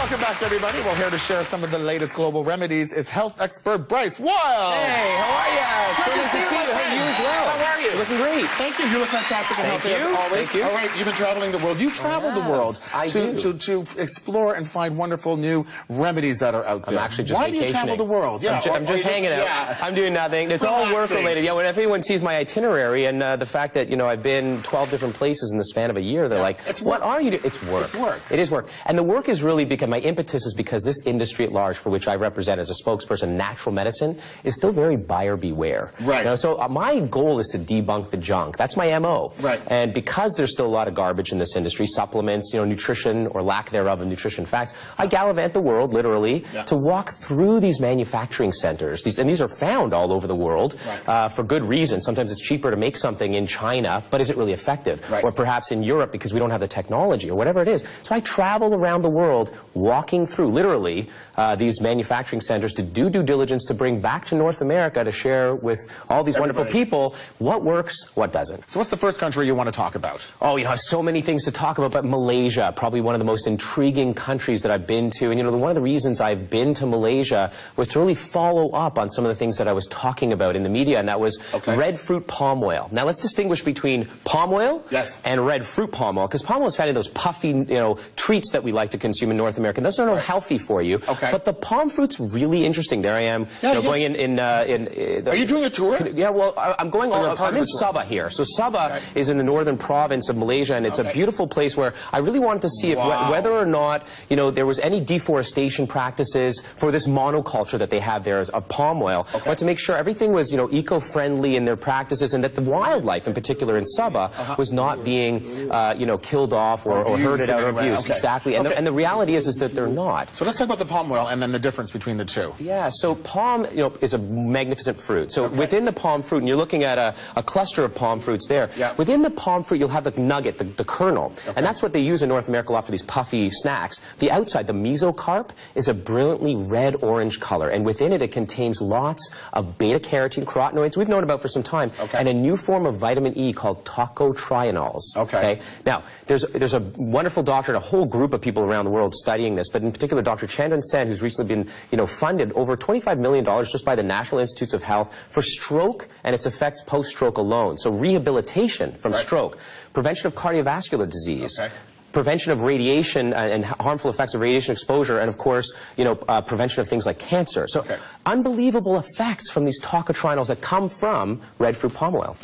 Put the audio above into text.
Welcome back, everybody. We're here to share some of the latest global remedies is health expert Bryce Wylde. Hey, how are you? So nice to see you. Hey, you as well. How are you? You're looking great. Thank you. You look fantastic and healthy as always. Thank you. All right, you've been traveling the world. You travel the world to explore and find wonderful new remedies that are out there. I'm actually just Why do you travel the world? Yeah, I'm just hanging out. Yeah. I'm doing nothing. It's all work related. Yeah, when everyone sees my itinerary and the fact that, you know, I've been 12 different places in the span of a year, they're like, what are you doing? It's work. It's work. It is work. And the work is really because my impetus is because this industry at large, for which I represent as a spokesperson, natural medicine, is still very buyer beware. Right. You know, so my goal is to debunk the junk. That's my MO. Right. And because there's still a lot of garbage in this industry, supplements, you know, nutrition or lack thereof of nutrition facts, I gallivant the world, literally, to walk through these manufacturing centers. And these are found all over the world for good reason. Sometimes it's cheaper to make something in China, but is it really effective? Or perhaps in Europe because we don't have the technology or whatever it is. So I travel around the world walking through, literally, these manufacturing centers to do due diligence to bring back to North America to share with all these wonderful people what works, what doesn't. So what's the first country you want to talk about? Oh, you have so many things to talk about, but Malaysia, probably one of the most intriguing countries that I've been to. And, you know, one of the reasons I've been to Malaysia was to really follow up on some of the things that I was talking about in the media, and that was red fruit palm oil. Now, let's distinguish between palm oil and red fruit palm oil, because palm oil is found in those puffy, you know, treats that we like to consume in North America. Those are not healthy for you. But the palm fruit's really interesting. There I am, you know, going in are you doing a tour? Yeah, well, I'm going all. I'm in Sabah here. So Sabah is in the northern province of Malaysia, and it's a beautiful place where I really wanted to see if whether or not, you know, there was any deforestation practices for this monoculture that they have there of palm oil, but to make sure everything was, you know, eco-friendly in their practices, and that the wildlife, in particular in Sabah, was not being, you know, killed off or herded out or abused. Exactly. And the reality is that they're not. So let's talk about the palm oil and then the difference between the two. Yeah. So palm, you know, is a magnificent fruit. So within the palm fruit, and you're looking at a cluster of palm fruits there. Within the palm fruit, you'll have the nugget, the kernel, and that's what they use in North America a lot for these puffy snacks. The outside, the mesocarp, is a brilliantly red-orange color, and within it, it contains lots of beta-carotene, carotenoids we've known about for some time, and a new form of vitamin E called Tocotrienols. Now, there's a wonderful doctor and a whole group of people around the world studying this, but in particular, Dr. Chandan Sen, who's recently been, you know, funded over $25 million just by the National Institutes of Health for stroke and its effects post-stroke alone. So rehabilitation from stroke, prevention of cardiovascular disease, prevention of radiation and harmful effects of radiation exposure, and of course, you know, prevention of things like cancer. So unbelievable effects from these tocotrienols that come from red fruit palm oil.